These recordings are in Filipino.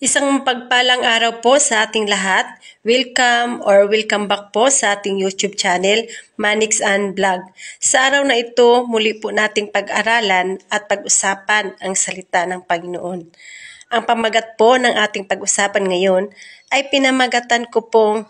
Isang pagpalang araw po sa ating lahat. Welcome back po sa ating YouTube channel, Manix and Vlog. Sa araw na ito, muli po nating pag-aralan at pag-usapan ang salita ng Panginoon. Ang pamagat po ng ating pag-usapan ngayon ay pinamagatan ko pong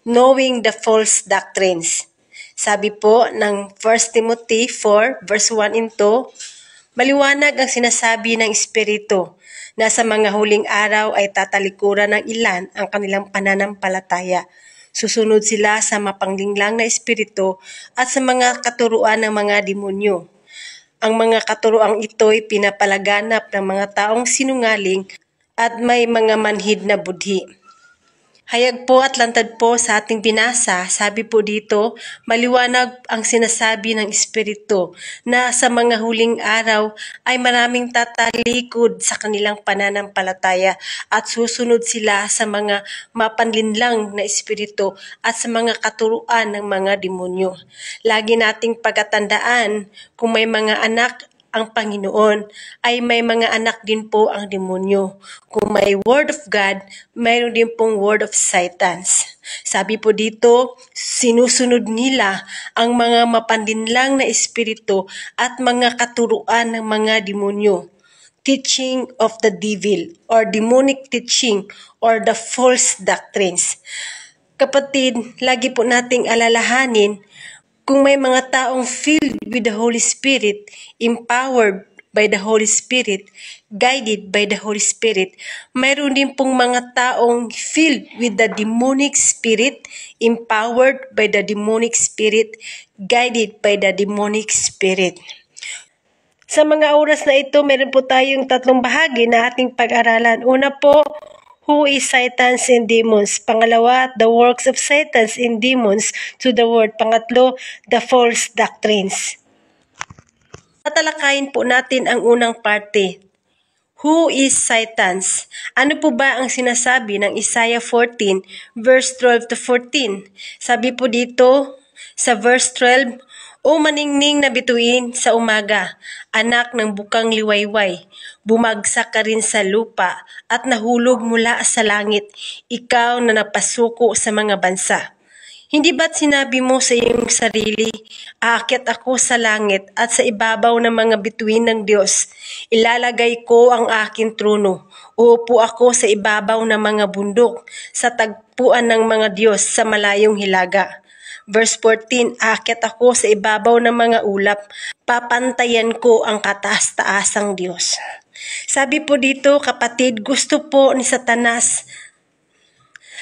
Knowing the False Doctrines. Sabi po ng 1 Timothy 4 verse 1 and 2, maliwanag ang sinasabi ng Espiritu na sa mga huling araw ay tatalikuran ng ilan ang kanilang pananampalataya. Susunod sila sa mapanglinglang na espiritu at sa mga katuruan ng mga demonyo. Ang mga katuruang ito'y pinapalaganap ng mga taong sinungaling at may mga manhid na budhi. Hayag po at lantad po sa ating binasa, sabi po dito, maliwanag ang sinasabi ng Espiritu na sa mga huling araw ay maraming tatalikod sa kanilang pananampalataya at susunod sila sa mga mapanlinlang na espiritu at sa mga katuruan ng mga demonyo. Lagi nating pagatandaan, kung may mga anak ang Panginoon, ay may mga anak din po ang demonyo. Kung may Word of God, mayroon din pong Word of Satans. Sabi po dito, sinusunod nila ang mga mapanlinlang na espiritu at mga katuruan ng mga demonyo. Teaching of the devil or demonic teaching or the false doctrines. Kapatid, lagi po nating alalahanin, kung may mga taong filled with the Holy Spirit, empowered by the Holy Spirit, guided by the Holy Spirit, mayroon din pong mga taong filled with the demonic spirit, empowered by the demonic spirit, guided by the demonic spirit. Sa mga oras na ito, meron po tayong tatlong bahagi na ating pag-aralan. Una po, who is Satans and demons? Pangalawa, the works of Satans and demons to the world. Pangatlo, the false doctrines. Tatalakayin po natin ang unang parte. Who is Satans? Ano po ba ang sinasabi ng Isaiah 14 verse 12 to 14? Sabi po dito sa verse 12, O maningning na bituin sa umaga, anak ng bukang liwayway, bumagsak ka rin sa lupa at nahulog mula sa langit, ikaw na napasuko sa mga bansa. Hindi ba't sinabi mo sa iyong sarili, aakyat ako sa langit at sa ibabaw ng mga bituin ng Diyos, ilalagay ko ang aking trono, uupo ako sa ibabaw ng mga bundok, sa tagpuan ng mga Diyos sa malayong hilaga. Verse 14, aakyat ako sa ibabaw ng mga ulap, papantayan ko ang kataas-taasang Diyos. Sabi po dito, kapatid, gusto po ni Satanas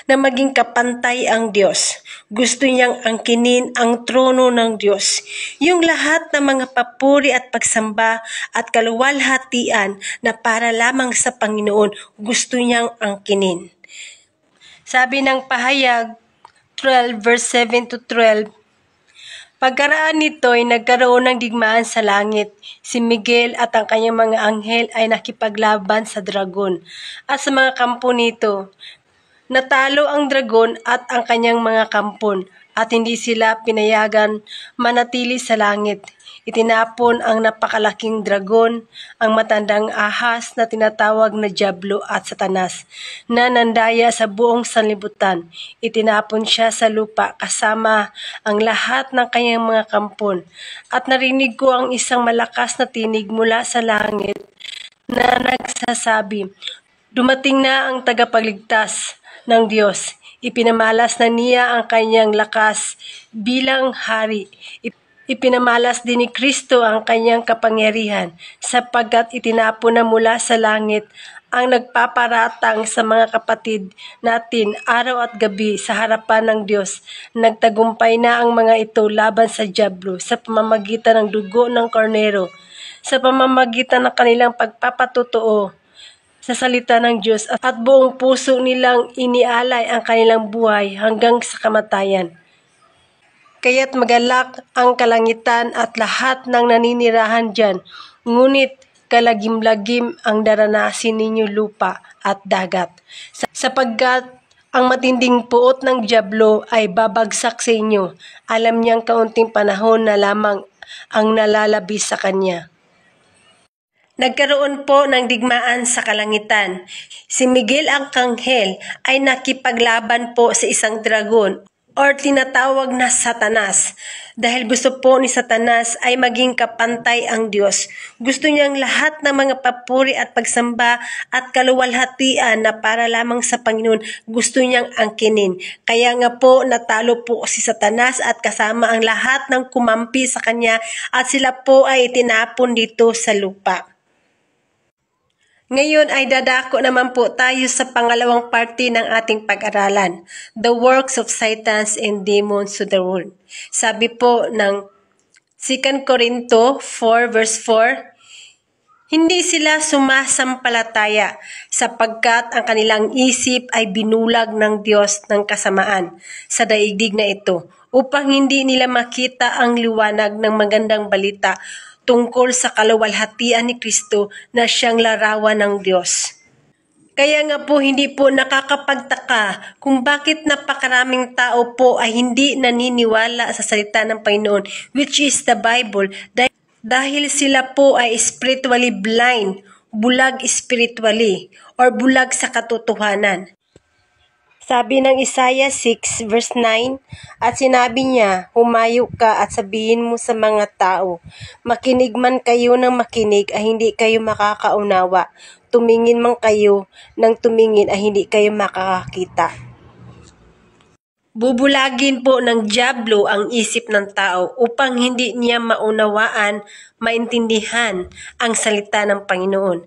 na maging kapantay ang Diyos. Gusto niyang angkinin ang trono ng Diyos. Yung lahat ng mga papuri at pagsamba at kaluwalhatian na para lamang sa Panginoon, gusto niyang angkinin. Sabi ng pahayag 12 verse 7 to 12, pagkaraan nito ay nagkaroon ng digmaan sa langit. Si Miguel at ang kanyang mga anghel ay nakipaglaban sa dragon at sa mga kampo nito. Natalo ang dragon at ang kanyang mga kampon at hindi sila pinayagan manatili sa langit. Itinapon ang napakalaking dragon, ang matandang ahas na tinatawag na Diablo at Satanas, na nandaya sa buong sanlibutan. Itinapon siya sa lupa kasama ang lahat ng kanyang mga kampon. At narinig ko ang isang malakas na tinig mula sa langit na nagsasabi, dumating na ang tagapagligtas ng Diyos. Ipinamalas na niya ang kanyang lakas bilang hari. Ipinamalas din ni Kristo ang kanyang kapangyarihan sapagkat itinapon na mula sa langit ang nagpaparatang sa mga kapatid natin araw at gabi sa harapan ng Diyos. Nagtagumpay na ang mga ito laban sa Diablo sa pamamagitan ng dugo ng Kornero, sa pamamagitan ng kanilang pagpapatotoo sa salita ng Diyos at buong puso nilang inialay ang kanilang buhay hanggang sa kamatayan. Kaya't magalak ang kalangitan at lahat ng naninirahan dyan, ngunit kalagim-lagim ang daranasin ninyo lupa at dagat. Sapagkat ang matinding puot ng Diablo ay babagsak sa inyo, alam niyang kaunting panahon na lamang ang nalalabis sa kanya. Nagkaroon po ng digmaan sa kalangitan. Si Miguel Arcangel ay nakipaglaban po sa isang dragon or tinatawag na Satanas. Dahil gusto po ni Satanas ay maging kapantay ang Diyos. Gusto niyang lahat ng mga papuri at pagsamba at kaluwalhatian na para lamang sa Panginoon, gusto niyang angkinin. Kaya nga po natalo po si Satanas at kasama ang lahat ng kumampi sa kanya at sila po ay tinapon dito sa lupa. Ngayon ay dadako naman po tayo sa pangalawang parte ng ating pag-aralan, The Works of Satan and Demons to the World. Sabi po ng 2 Corinto 4 verse 4, hindi sila sumasampalataya sapagkat ang kanilang isip ay binulag ng Diyos ng kasamaan sa daigdig na ito upang hindi nila makita ang liwanag ng magandang balita tungkol sa kaluwalhatian ni Kristo na siyang larawan ng Diyos. Kaya nga po hindi po nakakapagtaka kung bakit napakaraming tao po ay hindi naniniwala sa salita ng Panginoon, which is the Bible, dahil sila po ay spiritually blind, bulag spiritually, or bulag sa katotohanan. Sabi ng Isaiah 6 verse 9, at sinabi niya, humayo ka at sabihin mo sa mga tao, makinig man kayo ng makinig ay hindi kayo makakaunawa, tumingin man kayo ng tumingin ay hindi kayo makakakita. Bubulagin po ng dyablo ang isip ng tao upang hindi niya maunawaan, maintindihan ang salita ng Panginoon.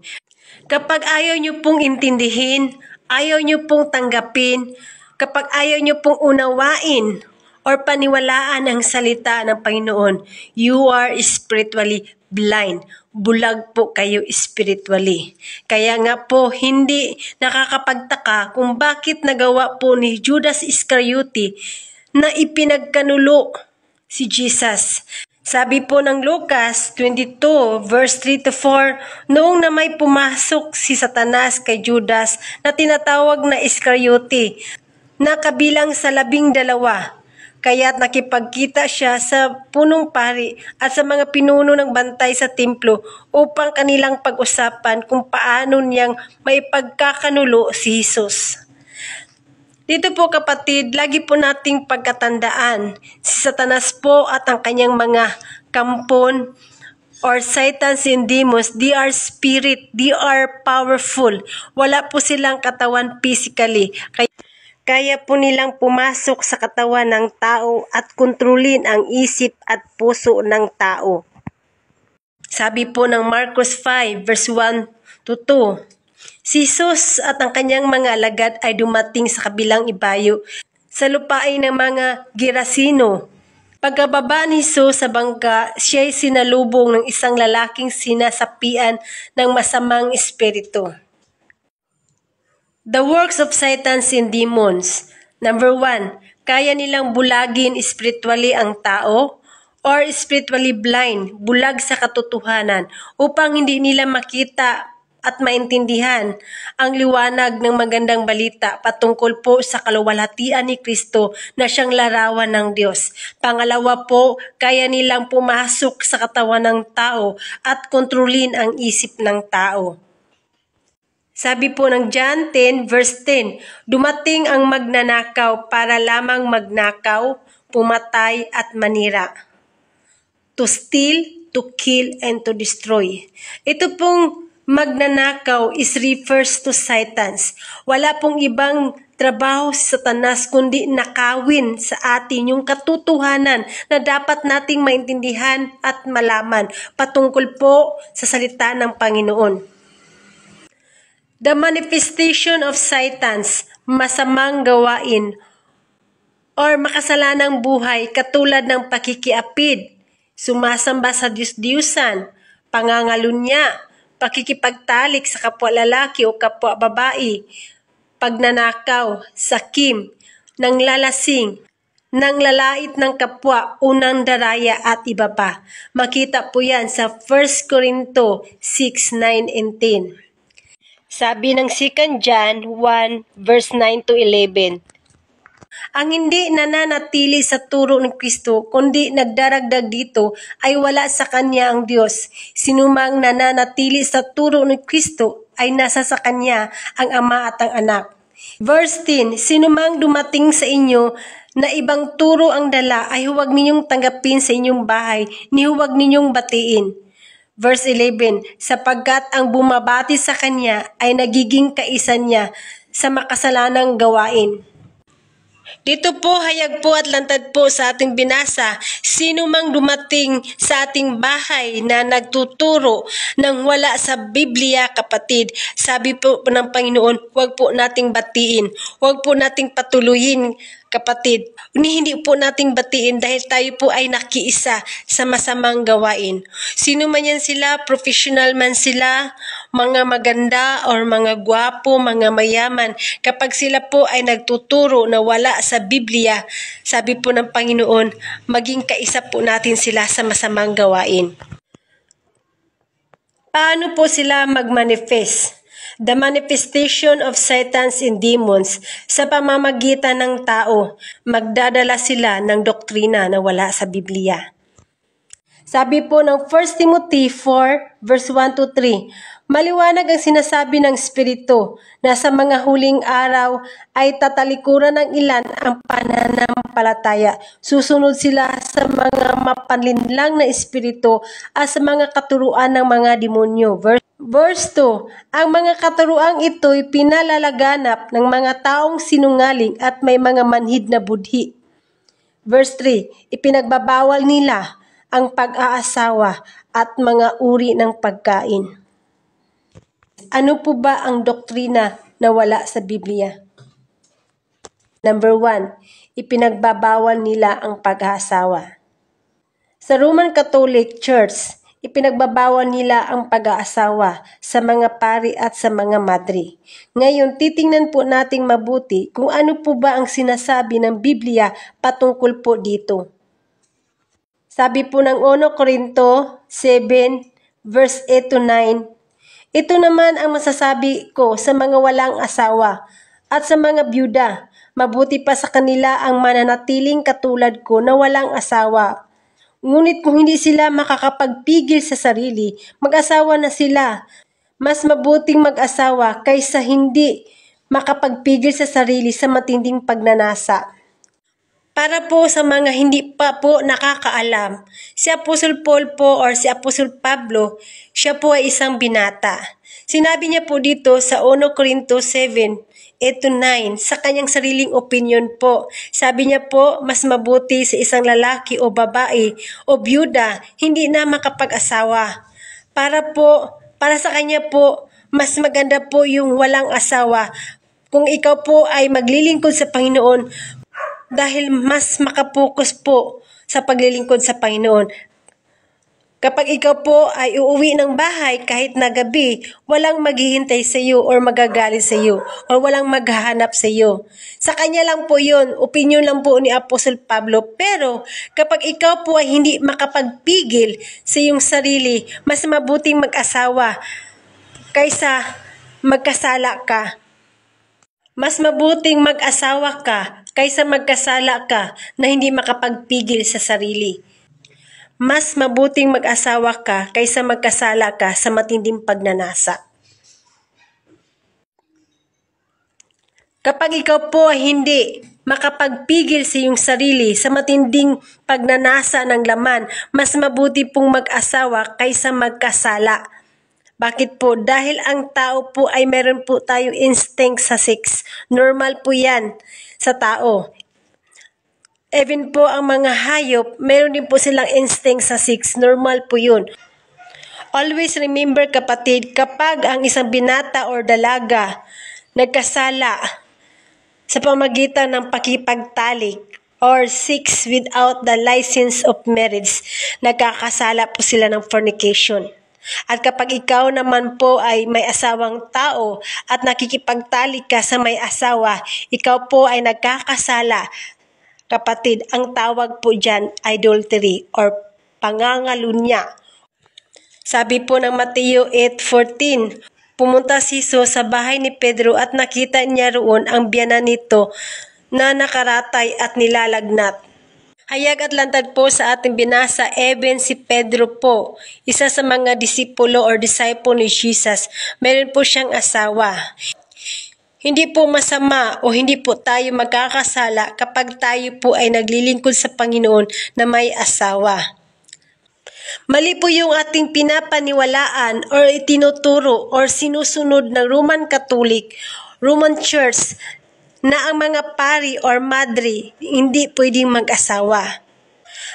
Kapag ayaw niyo pong intindihin, ayaw niyo pong tanggapin, kapag ayaw niyo pong unawain or paniwalaan ang salita ng Panginoon, you are spiritually blind. Bulag po kayo spiritually. Kaya nga po, hindi nakakapagtaka kung bakit nagawa po ni Judas Iscariote na ipinagkanulo si Jesus. Sabi po ng Lucas 22 verse 3 to 4, noong na may pumasok si Satanas kay Judas na tinatawag na Iscariote, na kabilang sa 12, kaya't nakipagkita siya sa punong pari at sa mga pinuno ng bantay sa templo upang kanilang pag-usapan kung paano niyang may pagkakanulo si Jesus. Dito po kapatid, lagi po nating pagkatandaan, si Satanas po at ang kanyang mga kampon or Satans and demons, they are spirit, they are powerful. Wala po silang katawan physically. Kaya po nilang pumasok sa katawan ng tao at kontrolin ang isip at puso ng tao. Sabi po ng Marcos 5 verse 1 to 2, si Jesus at ang kanyang mga alagad ay dumating sa kabilang ibayo sa lupain ng mga Gerasino. Pagkababa ni Jesus sa bangka, siya'y sinalubong ng isang lalaking sinasapian ng masamang espiritu. The works of Satan and demons. Number 1, kaya nilang bulagin spiritually ang tao or spiritually blind, bulag sa katotohanan, upang hindi nila makita at maintindihan ang liwanag ng magandang balita patungkol po sa kaluwalhatian ni Kristo na siyang larawan ng Diyos. Pangalawa po, kaya nilang pumasok sa katawan ng tao at kontrolin ang isip ng tao. Sabi po ng John 10 verse 10, dumating ang magnanakaw para lamang magnakaw, pumatay at manira. To steal, to kill, and to destroy. Ito pong magnanakaw is refers to Satans. Wala pong ibang trabaho si Satanas kundi nakawin sa atin yung katotohanan na dapat nating maintindihan at malaman patungkol po sa salita ng Panginoon. The manifestation of Satans, masamang gawain or makasalanang buhay katulad ng pakikiapid, sumasamba sa Diyos-Diyusan, pangangalunya, pakikipagtalik sa kapwa lalaki o kapwa babae, pagnanakaw, sakim, nanglalasing, nanglalait ng kapwa, unang daraya at iba pa. Makita po yan sa 1 Corinto 6, 9, and 10. Sabi ng 2 John 1 verse 9 to 11, Ang hindi nananatili sa turo ng Kristo, kundi nagdaragdag dito, ay wala sa Kanya ang Diyos. Sinumang nananatili sa turo ng Kristo, ay nasa sa Kanya ang Ama at ang Anak. Verse 10, sinumang dumating sa inyo na ibang turo ang dala, ay huwag ninyong tanggapin sa inyong bahay, ni huwag ninyong batiin. Verse 11, sapagkat ang bumabati sa Kanya ay nagiging kaisa niya sa makasalanang gawain. Dito po, hayag po at lantad po sa ating binasa, sino mang dumating sa ating bahay na nagtuturo ng wala sa Biblia, kapatid, sabi po ng Panginoon, huwag po nating batiin, huwag po nating patuluyin, kapatid. Hindi po nating batiin dahil tayo po ay nakiisa sa masamang gawain. Sino man yan sila, professional man sila, mga maganda or mga gwapo, mga mayaman, kapag sila po ay nagtuturo na wala sa Biblia, sabi po ng Panginoon, maging kaisa po natin sila sa masamang gawain. Paano po sila magmanifest? The manifestation of Satans and demons sa pamamagitan ng tao, magdadala sila ng doktrina na wala sa Biblia. Sabi po ng 1 Timothy 4 verse 1 to 3, maliwanag ang sinasabi ng Espiritu na sa mga huling araw ay tatalikuran ng ilan ang pananampalataya. Susunod sila sa mga mapanlinlang na espiritu at sa mga katuruan ng mga demonyo. Verse 2, ang mga katuruang ito'y pinalalaganap ng mga taong sinungaling at may mga manhid na budhi. Verse 3, ipinagbabawal nila ang pag-aasawa at mga uri ng pagkain. Ano po ba ang doktrina na wala sa Biblia? Number 1, ipinagbabawal nila ang pag-aasawa. Sa Roman Catholic Church, ipinagbabawal nila ang pag-aasawa sa mga pari at sa mga madre. Ngayon, titingnan po nating mabuti kung ano po ba ang sinasabi ng Biblia patungkol po dito. Sabi po ng 1 Corinto 7 verse 8 to 9, ito naman ang masasabi ko sa mga walang asawa at sa mga byuda. Mabuti pa sa kanila ang mananatiling katulad ko na walang asawa. Ngunit kung hindi sila makakapagpigil sa sarili, mag-asawa na sila. Mas mabuting mag-asawa kaysa hindi makapagpigil sa sarili sa matinding pagnanasa. Para po sa mga hindi pa po nakakaalam, si Apostle Paul po or si Apostle Pablo, siya po ay isang binata. Sinabi niya po dito sa 1 Corinto 7, 8-9, sa kanyang sariling opinion po. Sabi niya po, mas mabuti sa isang lalaki o babae o byuda, hindi na makapag-asawa. Para sa kanya po, mas maganda po yung walang asawa. Kung ikaw po ay maglilingkod sa Panginoon, dahil mas makapokus po sa paglilingkod sa Panginoon. Kapag ikaw po ay uuwi ng bahay kahit na gabi, walang maghihintay sa iyo or magagalit sa iyo or walang maghahanap sa iyo. Sa kanya lang po yun, opinion lang po ni Apostle Pablo. Pero kapag ikaw po ay hindi makapagpigil sa iyong sarili, mas mabuting mag-asawa kaysa magkasala ka. Mas mabuting mag-asawa ka kaysa magkasala ka na hindi makapagpigil sa sarili. Mas mabuting mag-asawa ka kaysa magkasala ka sa matinding pagnanasa. Kapag ikaw po ay hindi makapagpigil sa iyong sarili sa matinding pagnanasa ng laman, mas mabuti pong mag-asawa kaysa magkasala. Bakit po? Dahil ang tao po ay meron po tayong instinct sa sex. Normal po yan sa tao. Even po ang mga hayop, meron din po silang instinct sa sex. Normal po yun. Always remember, kapatid, kapag ang isang binata or dalaga nagkasala sa pamagitan ng pakipagtalik or sex without the license of marriage, nagkakasala po sila ng fornication. At kapag ikaw naman po ay may asawang tao at nakikipagtalik ka sa may asawa, ikaw po ay nagkakasala. Kapatid, ang tawag po dyan, adultery or pangangalunya. Sabi po ng Mateo 8:14, pumunta si Jesus sa bahay ni Pedro at nakita niya roon ang biyanan nito na nakaratay at nilalagnat. Hayag at lantad po sa ating binasa, even si Pedro po, isa sa mga disipulo or disciple ni Jesus, meron po siyang asawa. Hindi po masama o hindi po tayo magkakasala kapag tayo po ay naglilingkod sa Panginoon na may asawa. Mali po yung ating pinapaniwalaan or itinuturo or sinusunod ng Roman Catholic, Roman Church, na ang mga pari or madre hindi pwedeng mag-asawa.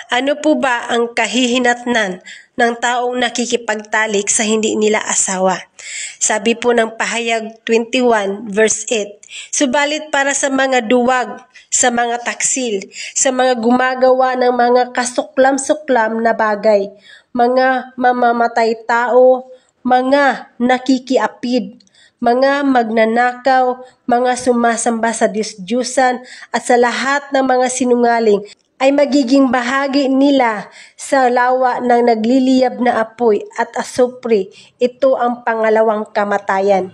Ano po ba ang kahihinatnan ng taong nakikipagtalik sa hindi nila asawa? Sabi po ng Pahayag 21 verse 8, subalit para sa mga duwag, sa mga taksil, sa mga gumagawa ng mga kasuklam-suklam na bagay, mga mamamatay tao, mga nakikiapid, mga magnanakaw, mga sumasamba sa Diyos-Diyusan at sa lahat ng mga sinungaling ay magiging bahagi nila sa lawa ng nagliliyab na apoy at asupre. Ito ang pangalawang kamatayan.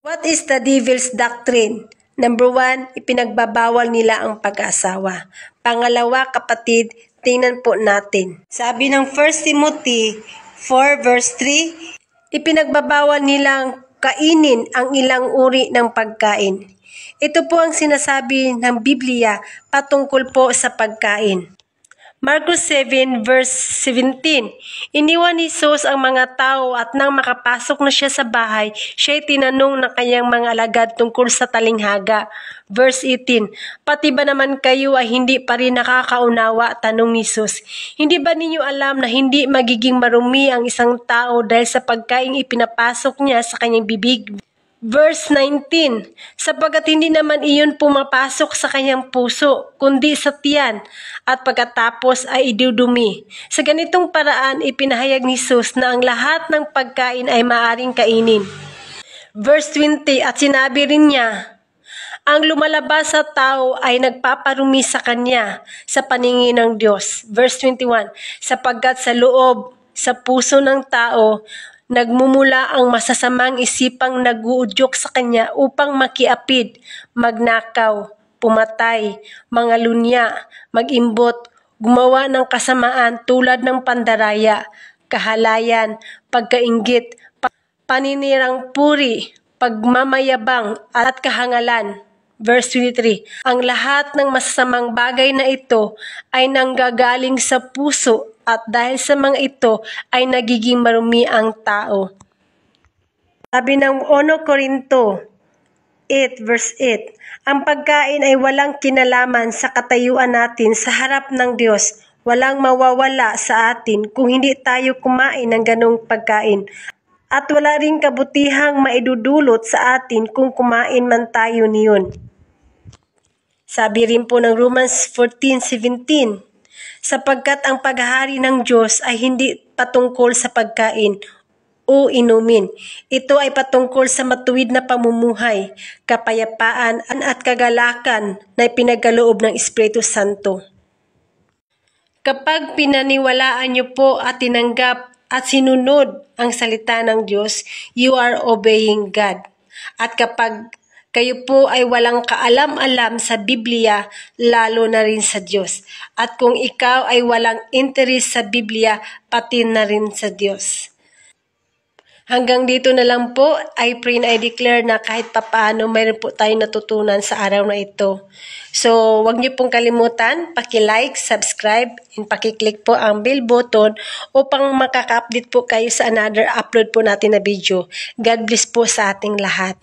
What is the devil's doctrine? Number 1, ipinagbabawal nila ang pag-asawa. Pangalawa, kapatid, tingnan po natin. Sabi ng 1 Timothy 4 verse 3, ipinagbabawal nilang kainin ang ilang uri ng pagkain. Ito po ang sinasabi ng Biblia patungkol po sa pagkain. Marcos 7 verse 17, iniwan ni Jesus ang mga tao at nang makapasok na siya sa bahay, siya'y tinanong ng kanyang mga alagad tungkol sa talinghaga. Verse 18, pati ba naman kayo ay hindi pa rin nakakaunawa? Tanong ni Jesus. Hindi ba ninyo alam na hindi magiging marumi ang isang tao dahil sa pagkaing ipinapasok niya sa kanyang bibig? Verse 19, sapagkat hindi naman iyon pumapasok sa kanyang puso, kundi sa tiyan, at pagkatapos ay idudumi. Sa ganitong paraan, ipinahayag ni Jesus na ang lahat ng pagkain ay maaring kainin. Verse 20, at sinabi rin niya, ang lumalabas sa tao ay nagpaparumi sa kanya sa paningin ng Diyos. Verse 21, sapagkat sa loob, sa puso ng tao, nagmumula ang masasamang isipang nag-uudyok sa kanya upang makiapid, magnakaw, pumatay, mangalunya, mag-imbot, gumawa ng kasamaan tulad ng pandaraya, kahalayan, pagkainggit, paninirang puri, pagmamayabang at kahangalan. Verse 23, ang lahat ng masasamang bagay na ito ay nanggagaling sa puso at dahil sa mga ito ay nagiging marumi ang tao. Sabi ng 1 Corinto 8 verse 8, ang pagkain ay walang kinalaman sa katayuan natin sa harap ng Diyos. Walang mawawala sa atin kung hindi tayo kumain ng ganong pagkain. At wala rin kabutihang maidudulot sa atin kung kumain man tayo niyon. Sabi rin po ng Romans 14:17, sapagkat ang paghahari ng Diyos ay hindi patungkol sa pagkain o inumin. Ito ay patungkol sa matuwid na pamumuhay, kapayapaan at kagalakan na ipinagkaloob ng Espiritu Santo. Kapag pinaniwalaan niyo po at tinanggap at sinunod ang salita ng Diyos, you are obeying God. At kapag kayo po ay walang kaalam-alam sa Biblia, lalo na rin sa Diyos. At kung ikaw ay walang interes sa Biblia, pati na rin sa Diyos. Hanggang dito na lang po, I pray and I declare na kahit papaano mayroon po tayong natutunan sa araw na ito. So, huwag niyo pong kalimutan, paki-like, subscribe, and paki-click po ang bell button upang makaka-update po kayo sa another upload po natin na video. God bless po sa ating lahat.